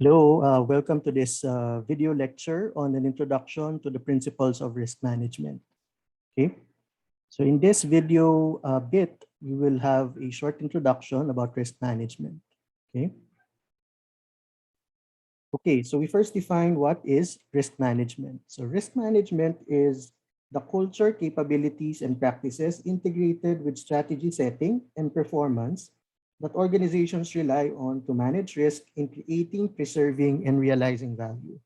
Hello, welcome to this video lecture on an introduction to the principles of risk management. Okay, so in this video bit, we will have a short introduction about risk management. Okay, so we first define what is risk management. So risk management is the culture, capabilities, and practices integrated with strategy setting and performance that organizations rely on to manage risk in creating, preserving, and realizing value.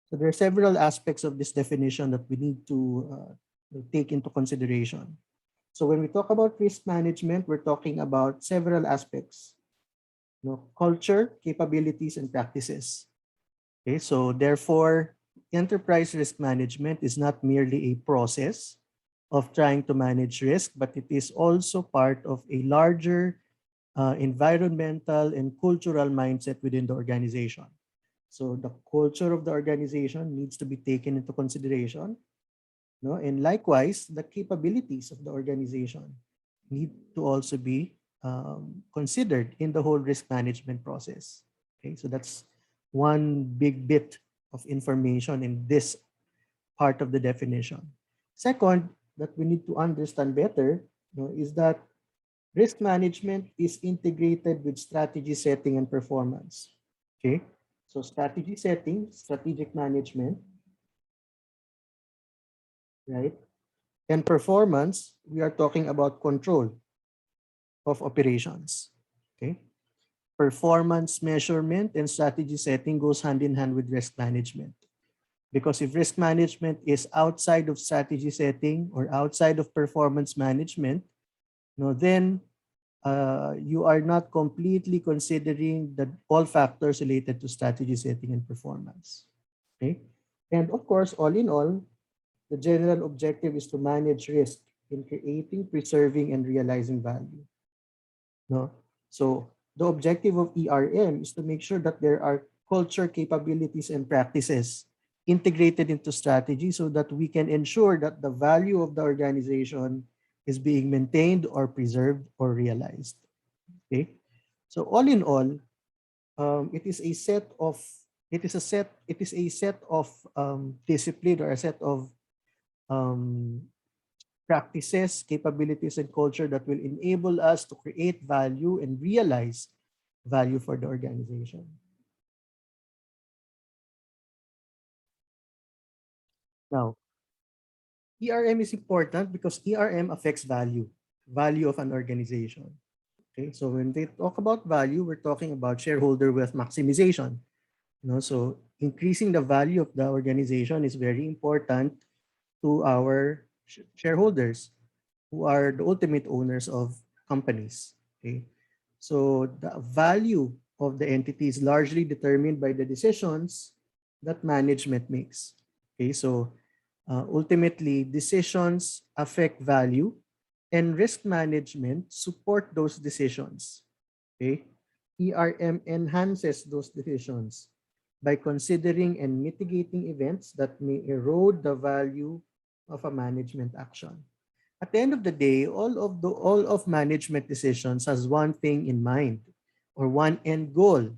So there are several aspects of this definition that we need to take into consideration. So when we talk about risk management, we're talking about several aspects, culture, capabilities, and practices. Okay, so therefore, enterprise risk management is not merely a process of trying to manage risk, but it is also part of a larger environmental and cultural mindset within the organization. So the culture of the organization needs to be taken into consideration. And likewise, the capabilities of the organization need to also be considered in the whole risk management process. Okay, so that's one big bit of information in this part of the definition. Second, that we need to understand better is that risk management is integrated with strategy setting and performance. Okay, so strategy setting, strategic management, right? And performance, we are talking about control of operations. Okay, performance measurement and strategy setting goes hand in hand with risk management. Because if risk management is outside of strategy setting or outside of performance management, then you are not completely considering all factors related to strategy setting and performance. Okay, and of course, all in all, the general objective is to manage risk in creating, preserving, and realizing value. So the objective of ERM is to make sure that there are culture, capabilities, and practices integrated into strategy so that we can ensure that the value of the organization is being maintained or preserved or realized. Okay, so all in all, it is a set of discipline or a set of practices, capabilities, and culture that will enable us to create value and realize value for the organization. Now, ERM is important because ERM affects value of an organization. Okay, so when they talk about value, we're talking about shareholder wealth maximization. So increasing the value of the organization is very important to our shareholders, who are the ultimate owners of companies. Okay, so the value of the entity is largely determined by the decisions that management makes. Okay, so ultimately, decisions affect value, and risk management support those decisions. Okay, ERM enhances those decisions by considering and mitigating events that may erode the value of a management action. At the end of the day, all of management decisions has one thing in mind, or one end goal.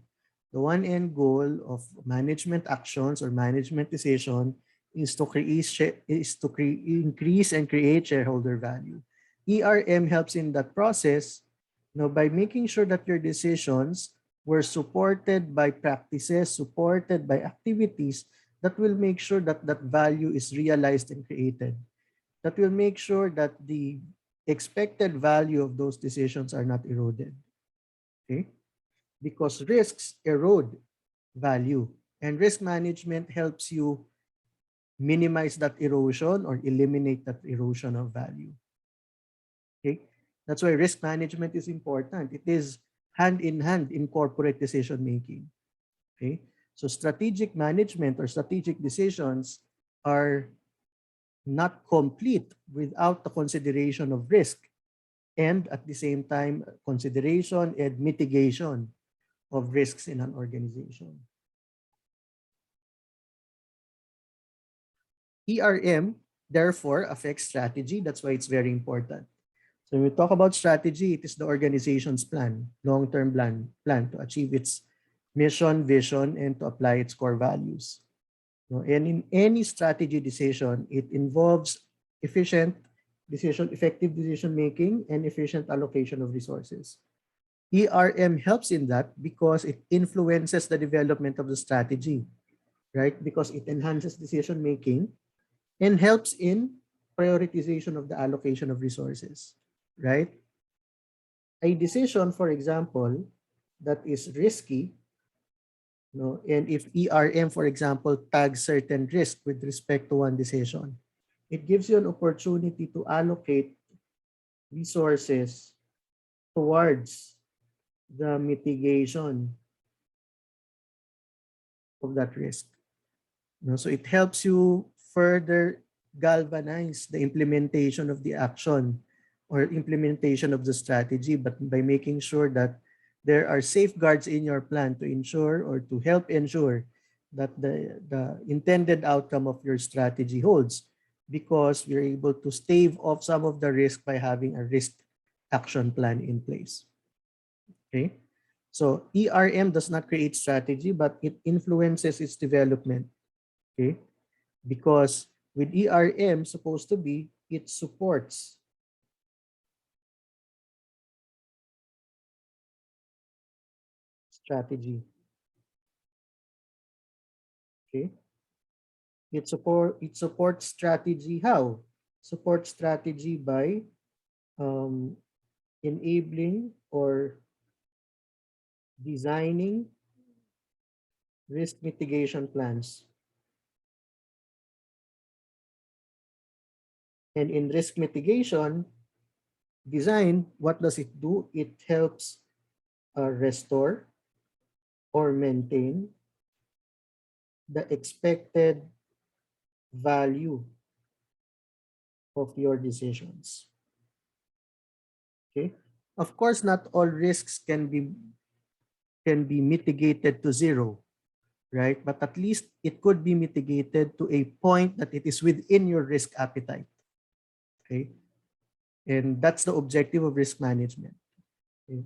The one end goal of management actions or management decision is to increase and create shareholder value. ERM helps in that process, by making sure that your decisions were supported by practices, supported by activities that will make sure that that value is realized and created, that will make sure that the expected value of those decisions are not eroded. Okay? Because risks erode value, and risk management helps you minimize that erosion or eliminate that erosion of value. Okay? That's why risk management is important. It is hand in hand in corporate decision making. Okay? So strategic management or strategic decisions are not complete without the consideration of risk, and at the same time, consideration and mitigation of risks in an organization. ERM therefore affects strategy. That's why it's very important. So when we talk about strategy, it is the organization's plan, long-term plan to achieve its mission, vision, and to apply its core values. And in any strategy decision, it involves effective decision making, and efficient allocation of resources. ERM helps in that because it influences the development of the strategy, right? Because it enhances decision making and helps in prioritization of the allocation of resources, right? A decision, for example, that is risky, and if ERM, for example, tags certain risk with respect to one decision, it gives you an opportunity to allocate resources towards the mitigation of that risk. So it helps you further galvanize the implementation of the action or implementation of the strategy, but by making sure that there are safeguards in your plan to ensure or to help ensure that the intended outcome of your strategy holds, because we're able to stave off some of the risk by having a risk action plan in place. Okay. So ERM does not create strategy, but it influences its development. Okay. Because with ERM supposed to be, it supports strategy. Okay. It supports strategy. How? Support strategy by um, enabling or designing risk mitigation plans. And in risk mitigation design, what does it do? It helps restore or maintain the expected value of your decisions. Okay. Of course, not all risks can be mitigated to zero, right? But at least it could be mitigated to a point that it is within your risk appetite. Okay. And that's the objective of risk management. Okay?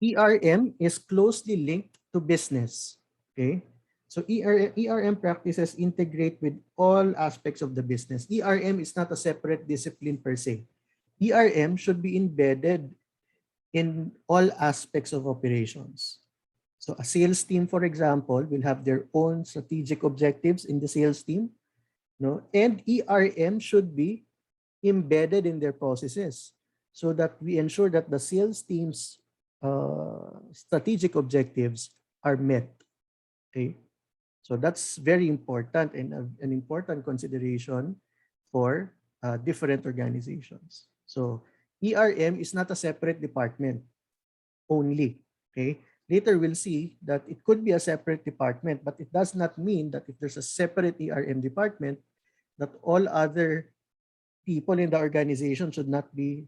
ERM is closely linked to business. Okay. So ERM practices integrate with all aspects of the business. ERM is not a separate discipline per se. ERM should be embedded in all aspects of operations. So a sales team, for example, will have their own strategic objectives in the sales team, and ERM should be embedded in their processes so that we ensure that the sales team's strategic objectives are met. Okay, so that's very important and an important consideration for different organizations. So ERM is not a separate department only. Okay. Later we'll see that it could be a separate department, but it does not mean that if there's a separate ERM department, that all other people in the organization should not be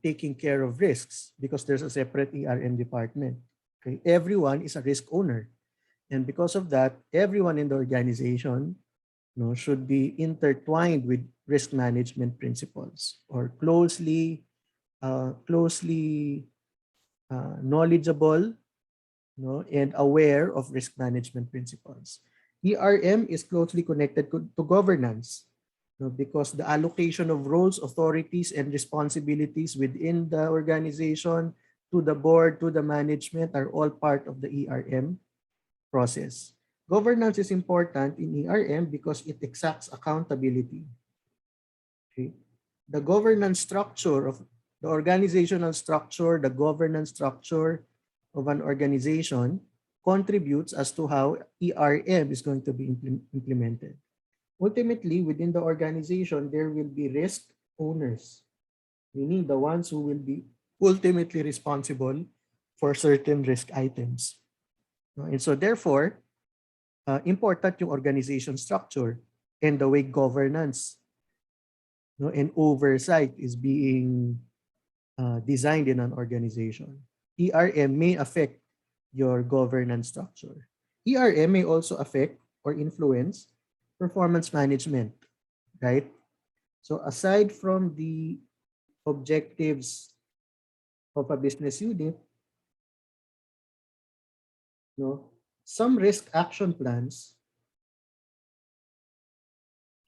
taking care of risks because there's a separate ERM department. Okay. Everyone is a risk owner. And because of that, everyone in the organization should be intertwined with risk management principles or closely knowledgeable and aware of risk management principles. ERM is closely connected to governance because the allocation of roles, authorities, and responsibilities within the organization to the board, to the management are all part of the ERM process. Governance is important in ERM because it exacts accountability. Okay? The governance structure of the organizational structure, the governance structure of an organization contributes as to how ERM is going to be implemented. Ultimately, within the organization, there will be risk owners, meaning the ones who will be ultimately responsible for certain risk items. And so therefore, important yung organization structure and the way governance and oversight is being designed in an organization. ERM may affect your governance structure. ERM may also affect or influence performance management, right? So aside from the objectives of a business unit, no, some risk action plans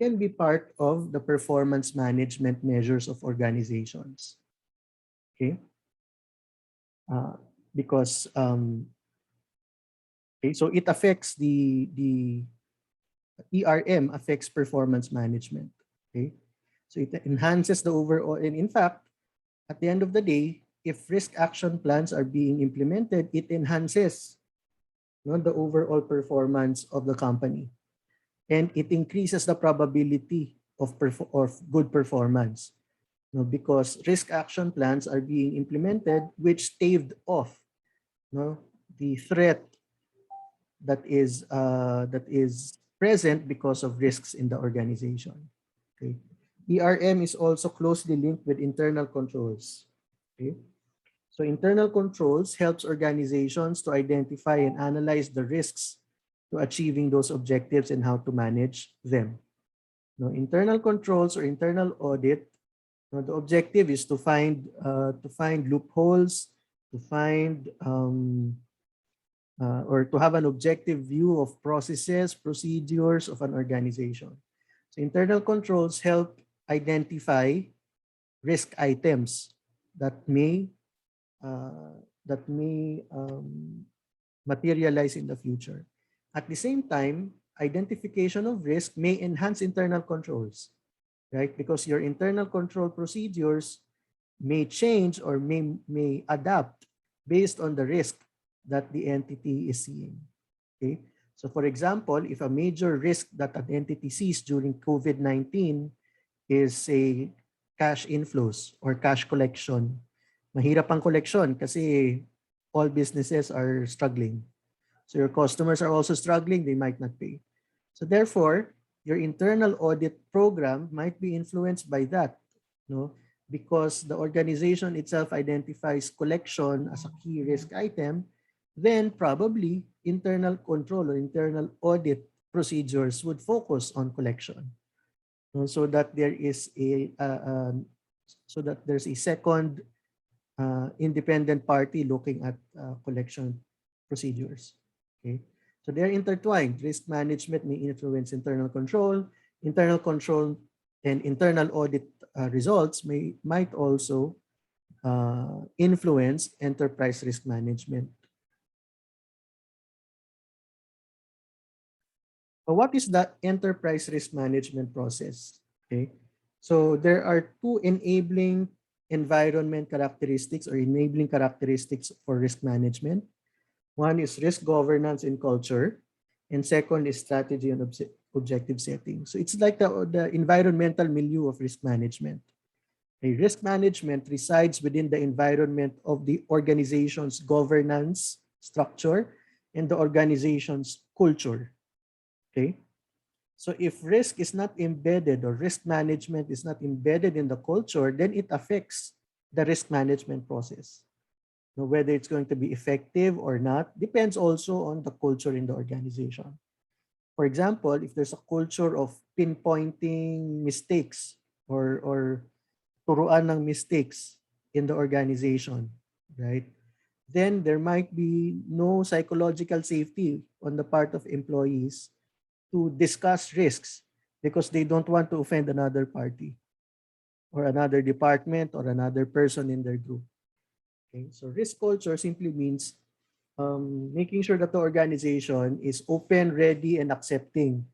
can be part of the performance management measures of organizations. Okay, uh, because okay, so it affects the ERM affects performance management. Okay, so it enhances the overall, and in fact, at the end of the day, if risk action plans are being implemented, it enhances, the overall performance of the company, and it increases the probability of good performance. Because risk action plans are being implemented, which staved off, the threat that is present because of risks in the organization. Okay. ERM is also closely linked with internal controls. Okay. So internal controls helps organizations to identify and analyze the risks to achieving those objectives and how to manage them. Internal controls or internal audit, the objective is to find loopholes, to find or to have an objective view of processes, procedures of an organization. So internal controls help identify risk items that may materialize in the future. At the same time, identification of risk may enhance internal controls, right? Because your internal control procedures may change or may adapt based on the risk that the entity is seeing. Okay. So for example, if a major risk that an entity sees during COVID-19 is say cash inflows or cash collection, mahirap ang collection kasi all businesses are struggling. So your customers are also struggling, they might not pay. So therefore, your internal audit program might be influenced by that, no? Because the organization itself identifies collection as a key risk item, then probably internal control or internal audit procedures would focus on collection, so that there's a second independent party looking at collection procedures. Okay, so they're intertwined. Risk management may influence internal control and internal audit results might also influence enterprise risk management. But what is the enterprise risk management process? Okay, so there are two enabling environment characteristics or enabling characteristics for risk management. One is risk governance and culture, and second is strategy and objective setting. So it's like the environmental milieu of risk management. A risk management resides within the environment of the organization's governance structure and the organization's culture. Okay. So if risk is not embedded or risk management is not embedded in the culture, then it affects the risk management process. Now, whether it's going to be effective or not depends also on the culture in the organization. For example, if there's a culture of pinpointing mistakes or turuan ng mistakes in the organization, right? Then there might be no psychological safety on the part of employees to discuss risks because they don't want to offend another party or another department or another person in their group. Okay, so risk culture simply means making sure that the organization is open, ready, and accepting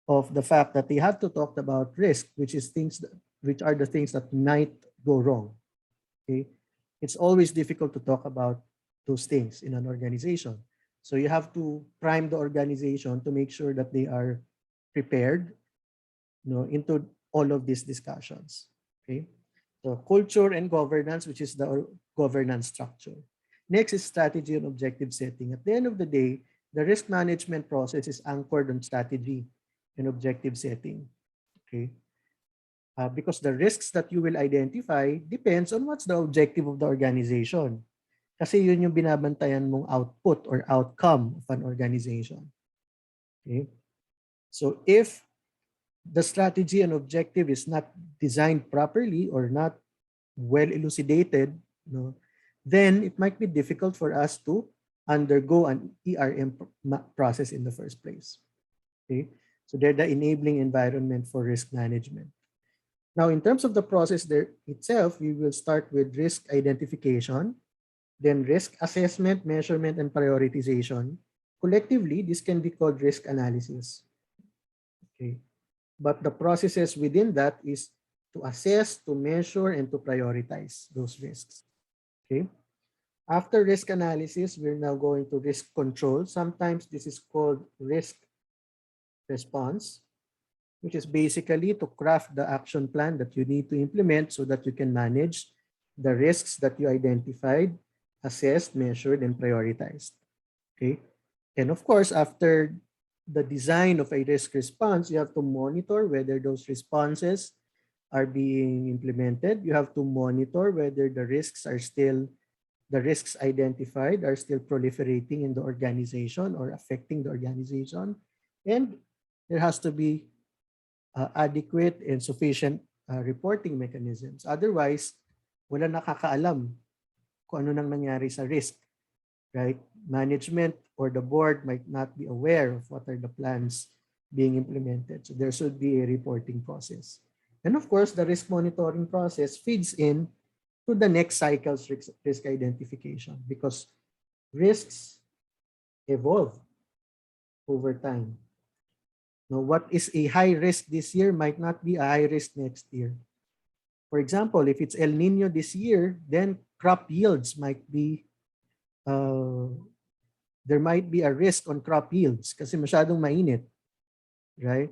of the fact that they have to talk about risk, which are the things that might go wrong. Okay, it's always difficult to talk about those things in an organization. So you have to prime the organization to make sure that they are prepared, into all of these discussions. Okay, so culture and governance, which is the governance structure. Next is strategy and objective setting. At the end of the day, the risk management process is anchored on strategy and objective setting. Okay, because the risks that you will identify depends on what's the objective of the organization. Kasi yun yung binabantayan mong output or outcome of an organization. Okay? So if the strategy and objective is not designed properly or not well elucidated, then it might be difficult for us to undergo an ERM process in the first place. Okay, so they're the enabling environment for risk management. Now, in terms of the process there itself, we will start with risk identification, then risk assessment, measurement, and prioritization. Collectively, this can be called risk analysis. Okay, but the processes within that is to assess, to measure, and to prioritize those risks. Okay. After risk analysis, we're now going to risk control. Sometimes this is called risk response, which is basically to craft the action plan that you need to implement so that you can manage the risks that you identified, assessed, measured, and prioritized. Okay. And of course, after the design of a risk response, you have to monitor whether those responses are being implemented. You have to monitor whether the risks identified are still proliferating in the organization or affecting the organization. And there has to be adequate and sufficient reporting mechanisms. Otherwise, wala nakakaalam kung ano nang nangyari sa risk, right? Management or the board might not be aware of what are the plans being implemented. So there should be a reporting process. And of course, the risk monitoring process feeds in to the next cycle's risk identification because risks evolve over time. Now, what is a high risk this year might not be a high risk next year. For example, if it's El Nino this year, then crop yields might be, there might be a risk on crop yields kasi masyadong mainit, right?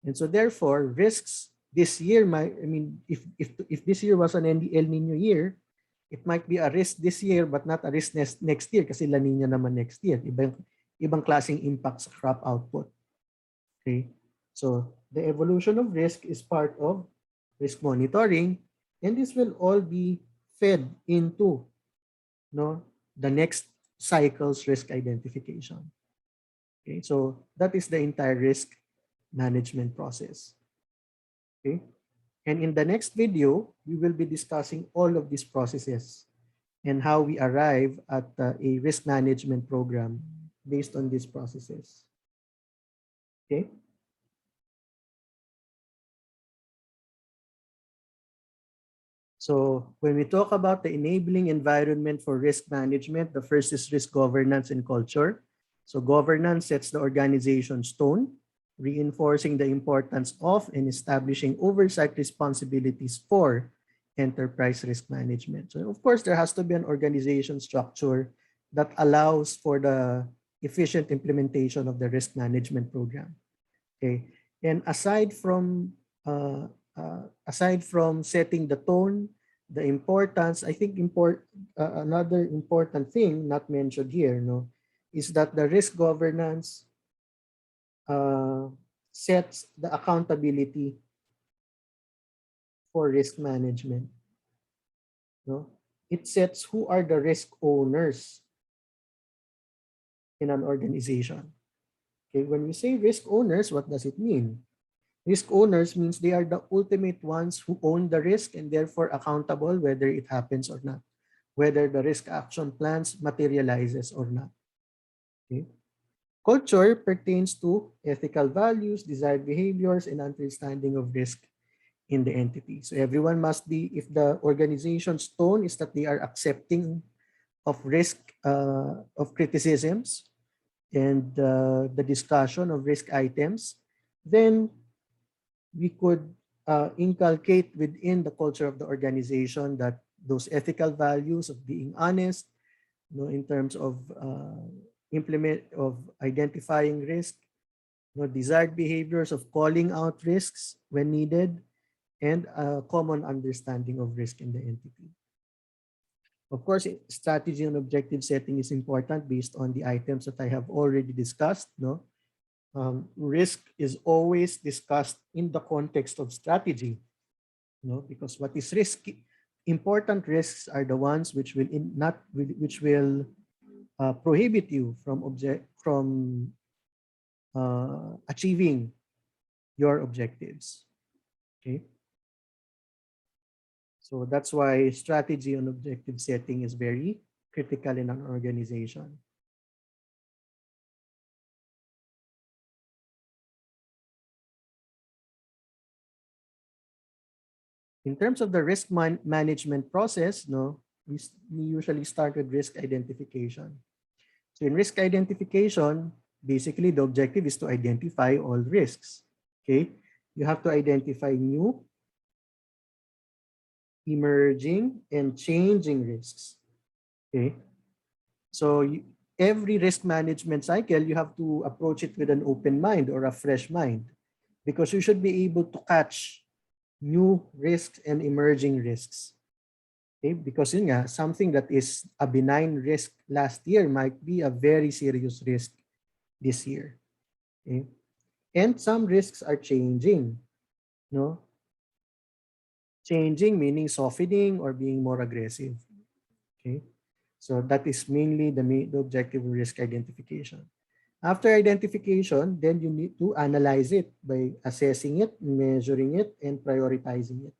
And so therefore, risks this year might, I mean, if this year was an El Nino year, it might be a risk this year but not a risk next year kasi La Nina naman next year. Ibang klaseng impact sa crop output. Okay, so the evolution of risk is part of risk monitoring, and this will all be fed into the next cycle's risk identification. Okay, so that is the entire risk management process. Okay, and in the next video, we will be discussing all of these processes and how we arrive at a risk management program based on these processes. Okay. So when we talk about the enabling environment for risk management, the first is risk governance and culture. So governance sets the organization's tone, reinforcing the importance of and establishing oversight responsibilities for enterprise risk management. So of course, there has to be an organization structure that allows for the efficient implementation of the risk management program. Okay, and aside from setting the tone, the importance, I think another important thing not mentioned here, is that the risk governance sets the accountability for risk management. It sets who are the risk owners in an organization. Okay, when we say risk owners, what does it mean? Risk owners means they are the ultimate ones who own the risk and therefore accountable whether it happens or not, whether the risk action plans materializes or not. Okay. Culture pertains to ethical values, desired behaviors, and understanding of risk in the entity. So everyone must be, if the organization's tone is that they are accepting of risk, of criticisms, and the discussion of risk items, then we could inculcate within the culture of the organization that those ethical values of being honest, in terms of identifying risk, desired behaviors of calling out risks when needed, and a common understanding of risk in the entity. Of course, strategy and objective setting is important based on the items that I have already discussed. Risk is always discussed in the context of strategy, because what is risky? Important risks are the ones which will prohibit you from achieving your objectives. Okay. So that's why strategy and objective setting is very critical in an organization. In terms of the risk management process, no, we usually start with risk identification. So in risk identification, basically the objective is to identify all risks. Okay, you have to identify new, emerging, and changing risks. Okay, so every risk management cycle, you have to approach it with an open mind or a fresh mind, because you should be able to catch new risks and emerging risks. Okay? Because yun nga, something that is a benign risk last year might be a very serious risk this year. Okay? And some risks are changing. No? Changing meaning softening or being more aggressive. Okay? So that is mainly the objective of risk identification. After identification, then you need to analyze it by assessing it, measuring it, and prioritizing it.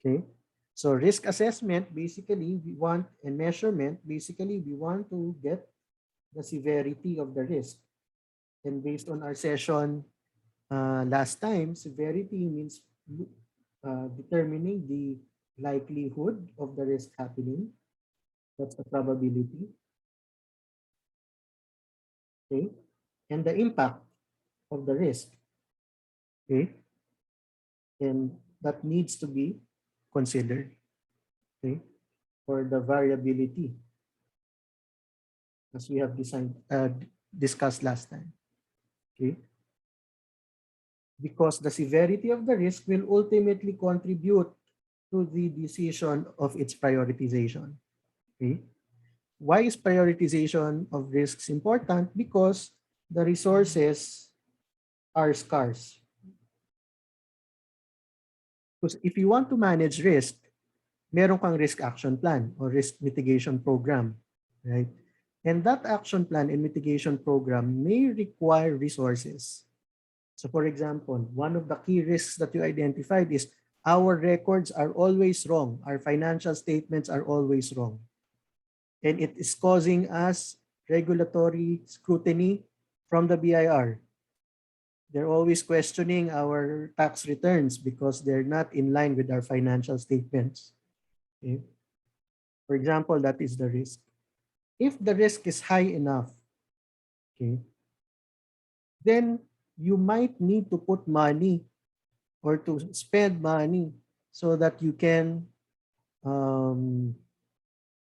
Okay? So risk assessment, basically, we want, and measurement, basically, we want to get the severity of the risk. And based on our session last time, severity means determining the likelihood of the risk happening. That's the probability. Okay? And the impact of the risk. Okay? And that needs to be considered. Okay? For the variability, as we have discussed last time. Okay? Because the severity of the risk will ultimately contribute to the decision of its prioritization. Okay? Why is prioritization of risks important? Because the resources are scarce. Because if you want to manage risk, meron kang risk action plan or risk mitigation program, right? And that action plan and mitigation program may require resources. So for example, one of the key risks that you identified is our records are always wrong. Our financial statements are always wrong. And it is causing us regulatory scrutiny from the BIR. They're always questioning our tax returns because they're not in line with our financial statements. Okay? For example, that is the risk. If the risk is high enough, okay, then you might need to put money or to spend money so that you can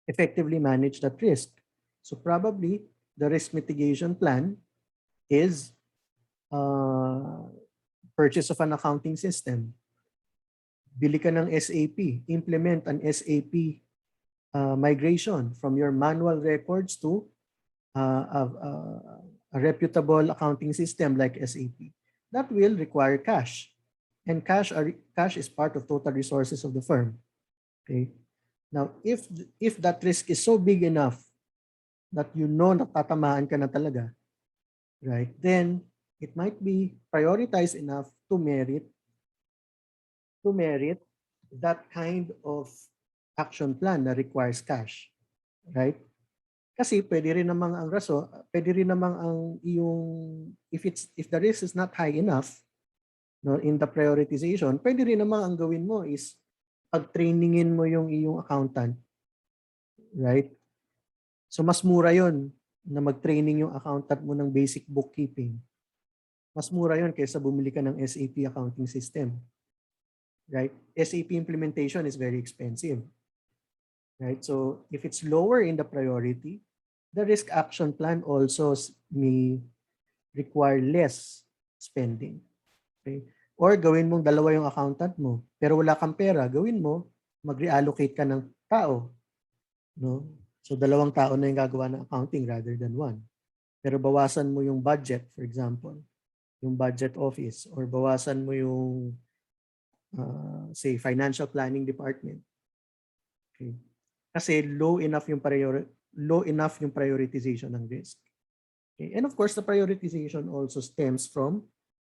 effectively manage that risk. So probably the risk mitigation plan is purchase of an accounting system. Bili ka ng SAP, implement an SAP migration from your manual records to a reputable accounting system like SAP. That will require cash. And cash is part of total resources of the firm. Okay. Now, if that risk is so big enough that you know natatamaan ka na talaga, right? Then it might be prioritized enough to merit that kind of action plan that requires cash, right? Kasi pwede rin namang ang pwede rin namang ang iyong if the risk is not high enough, no, in the prioritization, pwede rin namang ang gawin mo is pag-trainingin mo yung iyong accountant, right? So mas mura 'yon na mag-training yung accountant mo ng basic bookkeeping. Mas mura 'yon kaysa bumili ka ng SAP accounting system. Right? SAP implementation is very expensive. Right? So if it's lower in the priority, the risk action plan also may require less spending. Okay? Or gawin mong dalawa yung accountant mo, pero wala kang pera, gawin mo, mag-reallocate ka ng tao. No? So dalawang tao na yung gagawa ng accounting rather than one. Pero bawasan mo yung budget, for example, yung budget office, or bawasan mo yung say financial planning department. Okay. Kasi low enough yung prioritization ng risk. Okay. And of course, the prioritization also stems from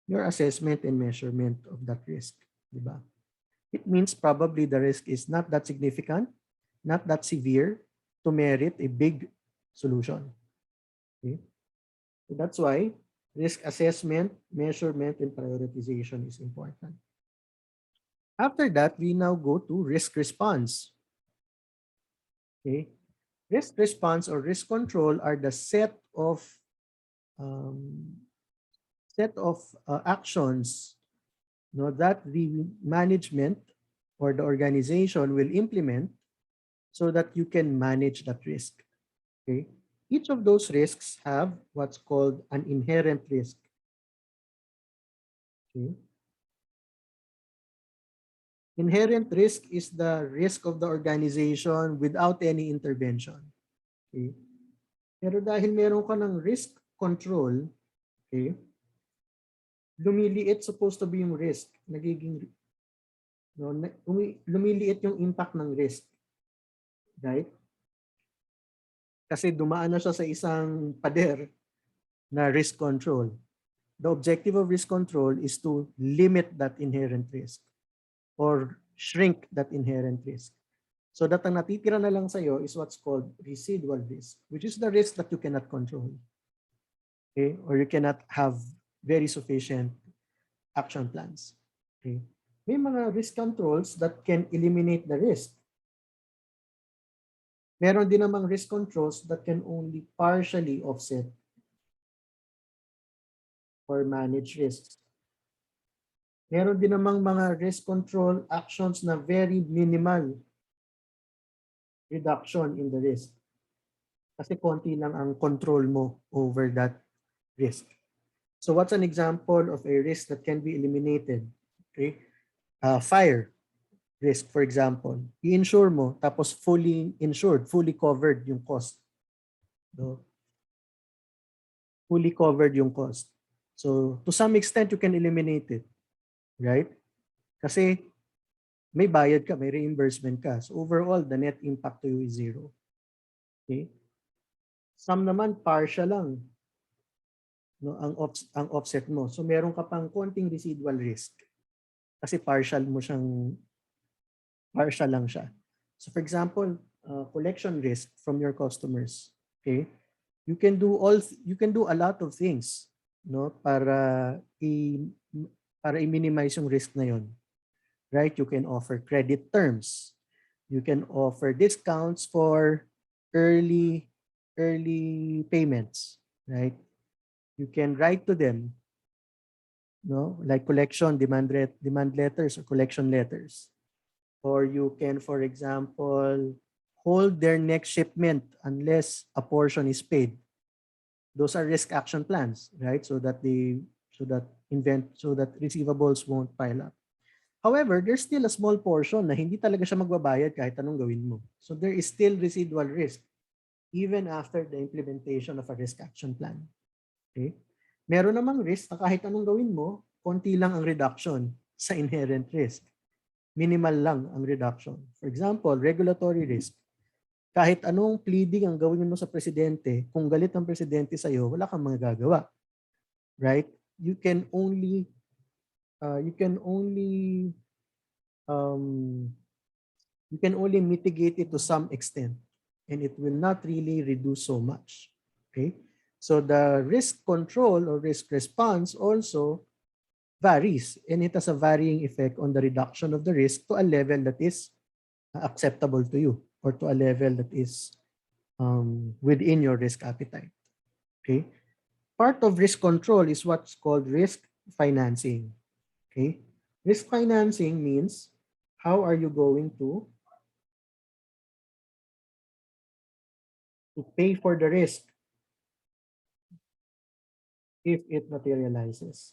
your assessment and measurement of that risk, di ba? it means probably the risk is not that significant, not that severe to merit a big solution. Okay? So that's why risk assessment, measurement, and prioritization is important. After that, we now go to risk response. Okay? Risk response or risk control are the um, set of actions, that the management or the organization will implement so that you can manage that risk. Okay? Each of those risks have what's called an inherent risk. Okay? Inherent risk is the risk of the organization without any intervention. Okay? Pero dahil meron ka ng risk control, okay, lumiliit supposed to be yung risk. Nagiging, lumiliit yung impact ng risk. Right? Kasi dumaan na siya sa isang pader na risk control. The objective of risk control is to limit that inherent risk or shrink that inherent risk. So that ang natitira na lang sa'yo is what's called residual risk, which is the risk that you cannot control. Okay? Or you cannot have very sufficient action plans. Okay? May mga risk controls that can eliminate the risk. Meron din namang risk controls that can only partially offset or manage risks. Meron din namang mga risk control actions na very minimal reduction in the risk. Kasi konti lang ang control mo over that risk. So what's an example of a risk that can be eliminated? Okay, fire risk, for example. I-insure mo, tapos fully insured, fully covered yung cost. So, fully covered yung cost. So to some extent, you can eliminate it. Right? Kasi may bayad ka, may reimbursement ka. So overall, the net impact to you is zero. Okay? Some naman, partial lang, ang offset mo. So meron ka pang konting residual risk. Kasi partial lang siya. So for example, collection risk from your customers. Okay? You can do a lot of things, para i-minimize yung risk na yon. Right? You can offer credit terms. You can offer discounts for early payments, right? You can write to them, like collection demand letters or collection letters. Or you can, for example, hold their next shipment unless a portion is paid. Those are risk action plans, right? So that receivables won't pile up. However, there's still a small portion na hindi talaga siya magbabayad kahit anong gawin mo. So there is still residual risk even after the implementation of a risk action plan. Okay? Meron namang risk na kahit anong gawin mo, konti lang ang reduction sa inherent risk. Minimal lang ang reduction. For example, regulatory risk. Kahit anong pleading ang gawin mo sa presidente, kung galit ang presidente sa'yo, wala kang magagawa. Right? You can only mitigate it to some extent, and it will not really reduce so much. Okay, so the risk control or risk response also varies, and it has a varying effect on the reduction of the risk to a level that is acceptable to you, or to a level that is within your risk appetite. Okay, part of risk control is what's called risk financing. Okay, risk financing means how are you going to pay for the risk if it materializes.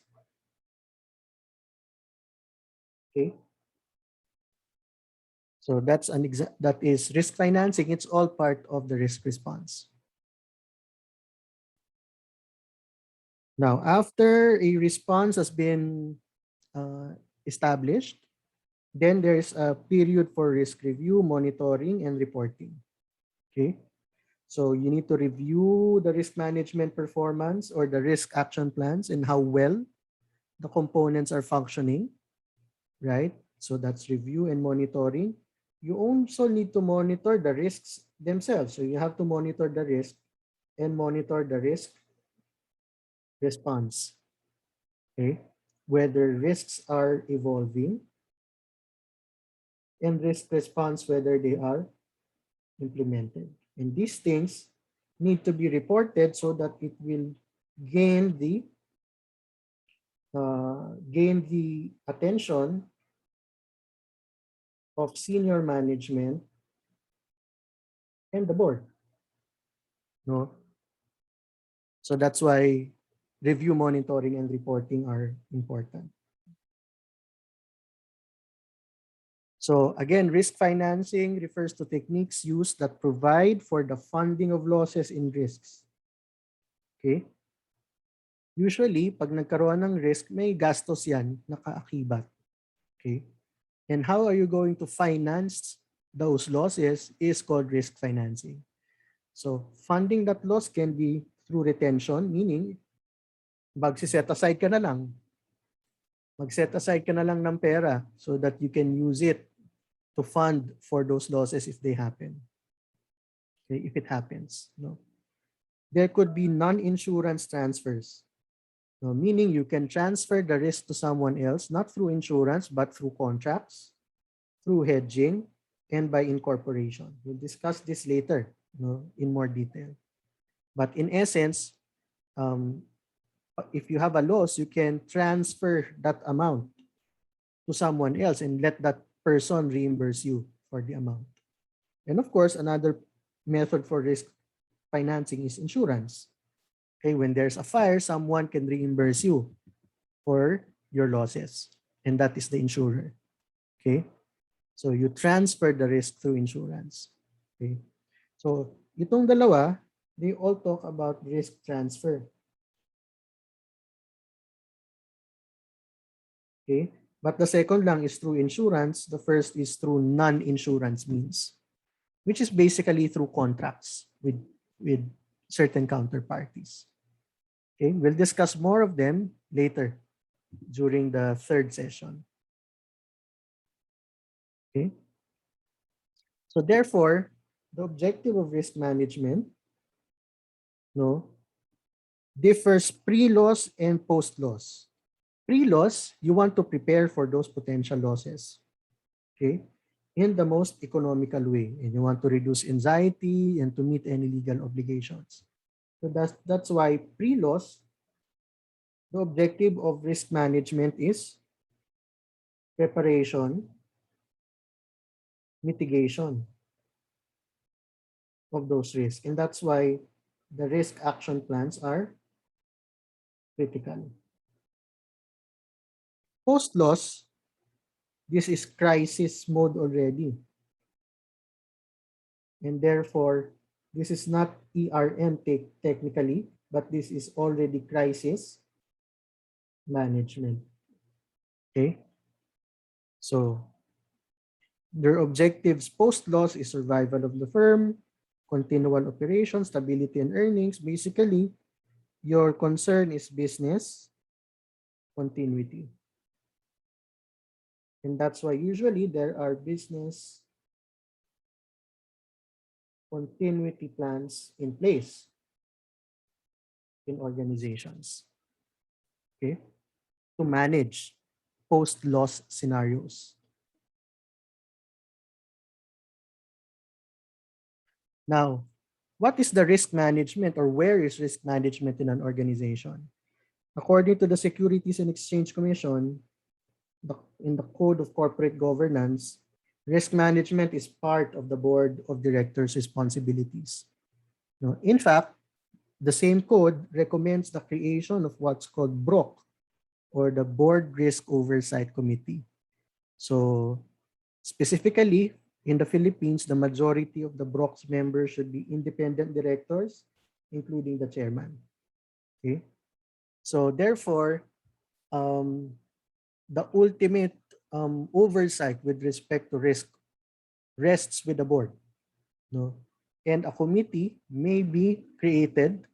Okay, so that is risk financing. It's all part of the risk response. Now, after a response has been established, then there's a period for risk review, monitoring, and reporting. Okay, so you need to review the risk management performance or the risk action plans and how well the components are functioning, right? So that's review and monitoring. You also need to monitor the risks themselves. So you have to monitor the risk and monitor the risk response. Okay? Whether risks are evolving and risk response, whether they are implemented. And these things need to be reported so that it will gain the attention of senior management and the board. No? So that's why review, monitoring, and reporting are important. So again, risk financing refers to techniques used that provide for the funding of losses in risks. Okay? Usually, pag nagkaroon ng risk, may gastos yan nakaakibat. Okay? And how are you going to finance those losses is called risk financing. So funding that loss can be through retention, meaning mag-set aside ka na lang. Mag-set aside ka na lang ng pera so that you can use it to fund for those losses if they happen. Okay, if it happens. No? There could be non-insurance transfers. No, meaning you can transfer the risk to someone else, not through insurance, but through contracts, through hedging, and by incorporation. We'll discuss this later, in more detail. But in essence, if you have a loss, you can transfer that amount to someone else and let that person reimburse you for the amount. And of course, another method for risk financing is insurance. Okay, when there's a fire, someone can reimburse you for your losses, and that is the insurer. Okay, so you transfer the risk through insurance. Okay, so itong dalawa, they all talk about risk transfer. Okay, but the second lang is through insurance. The first is through non-insurance means, which is basically through contracts with certain counterparties. Okay, we'll discuss more of them later during the third session. Okay, so therefore, the objective of risk management differs pre-loss and post-loss. Pre-loss, you want to prepare for those potential losses, okay, in the most economical way, and you want to reduce anxiety and to meet any legal obligations. So that's why pre-loss, the objective of risk management is preparation, mitigation of those risks. And that's why the risk action plans are critical. Post-loss, this is crisis mode already. And therefore, this is not ERM technically, but this is already crisis management. Okay? So, their objectives post-loss is survival of the firm, continual operations, stability and earnings. Basically, your concern is business continuity. And that's why usually there are business continuity plans in place in organizations, okay, to manage post-loss scenarios. Now, what is the risk management, or where is risk management in an organization? According to the Securities and Exchange Commission, in the Code of Corporate Governance, risk management is part of the board of directors' responsibilities. Now, in fact, the same code recommends the creation of what's called BROC, or the Board Risk Oversight Committee. So specifically, in the Philippines, the majority of the BROC's members should be independent directors, including the chairman. Okay, so therefore, the ultimate oversight with respect to risk rests with the board. No? And a committee may be created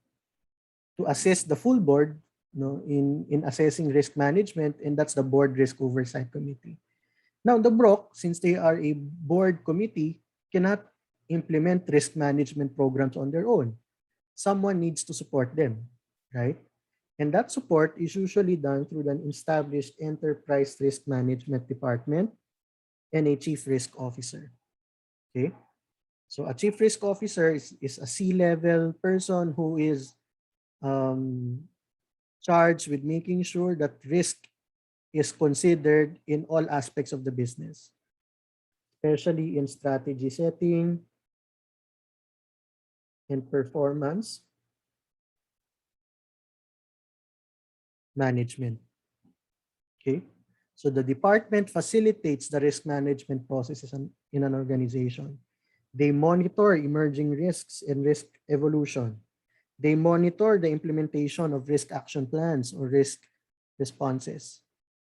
to assist the full board in assessing risk management, and that's the Board Risk Oversight Committee. Now, the BROC, since they are a board committee, cannot implement risk management programs on their own. Someone needs to support them, right? And that support is usually done through an established enterprise risk management department and a chief risk officer. Okay. So a chief risk officer is a C-level person who is um, charged with making sure that risk is considered in all aspects of the business, especially in strategy setting and performance management. Okay. So the department facilitates the risk management processes in an organization. They monitor emerging risks and risk evolution. They monitor the implementation of risk action plans or risk responses.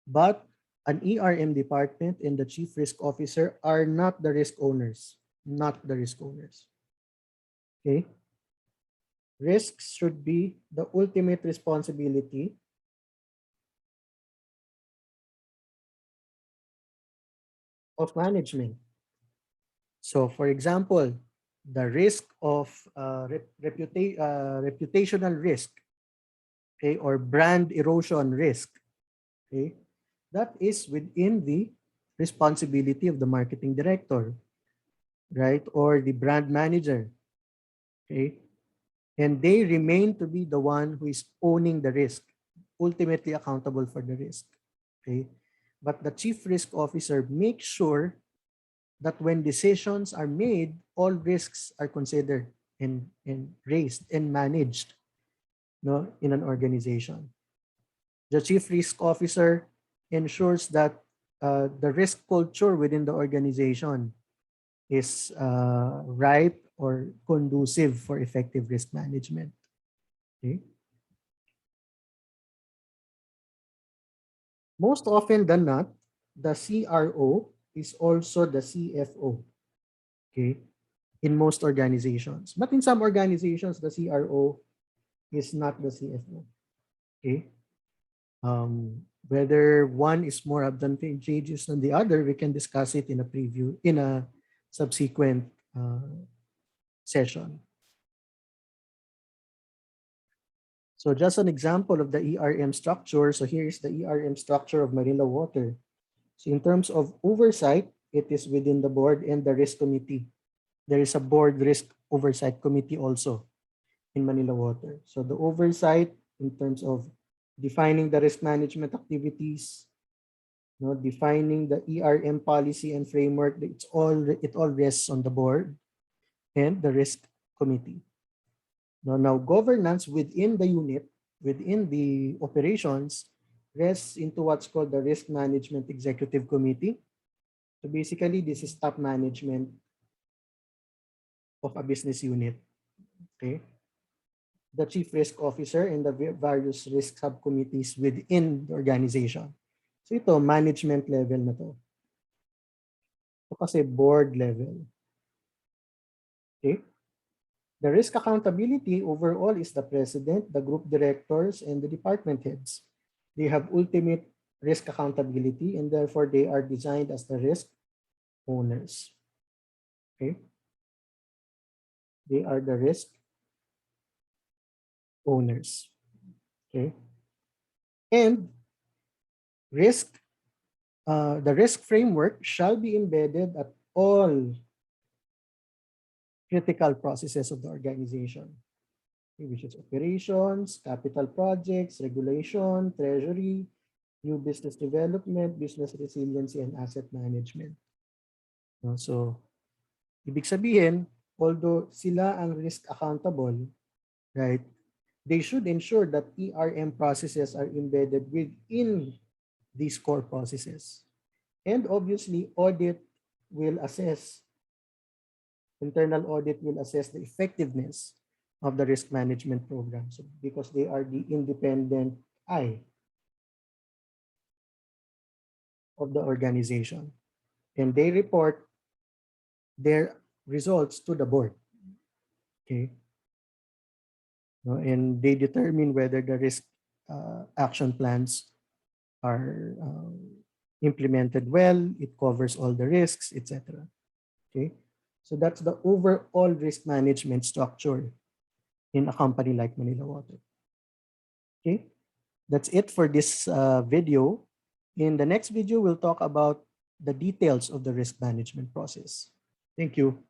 But an ERM department and the chief risk officer are not the risk owners, not the risk owners. Okay? Risks should be the ultimate responsibility of management. So, for example, the risk of reputational risk, okay, or brand erosion risk, okay, that is within the responsibility of the marketing director, right, or the brand manager, okay, and they remain to be the one who is owning the risk, ultimately accountable for the risk, okay. But the chief risk officer makes sure that when decisions are made, all risks are considered and raised and managed, no, in an organization. The chief risk officer ensures that the risk culture within the organization is right or conducive for effective risk management. Okay? Most often than not, the CRO is also the CFO. Okay, in most organizations, but in some organizations, the CRO is not the CFO. Okay, whether one is more advantageous than the other, we can discuss it in a preview in a subsequent session. So just an example of the ERM structure. So here is the ERM structure of Manila Water. So in terms of oversight, it is within the board and the risk committee. There is a board risk oversight committee also in Manila Water. So the oversight in terms of defining the risk management activities, defining the ERM policy and framework, it all rests on the board and the risk committee. Now governance within the unit, within the operations, rests into what's called the risk management executive committee. So basically, this is top management of a business unit. Okay, the chief risk officer and the various risk subcommittees within the organization. So ito, management level na to. Ito kasi board level. Okay? The risk accountability overall is the president, the group directors, and the department heads. They have ultimate risk accountability and therefore they are designed as the risk owners. Okay? They are the risk owners. Okay? And the risk framework shall be embedded at all critical processes of the organization, which is operations, capital projects, regulation, treasury, new business development, business resiliency, and asset management. So, ibig sabihin, although sila ang risk accountable, right, they should ensure that ERM processes are embedded within these core processes. And obviously, internal audit will assess the effectiveness of the risk management program. So because they are the independent eye of the organization. And they report their results to the board. Okay. And they determine whether the risk action plans are implemented well, it covers all the risks, etc. Okay, so that's the overall risk management structure in a company like Manila Water. Okay, that's it for this video. In the next video, we'll talk about the details of the risk management process. Thank you.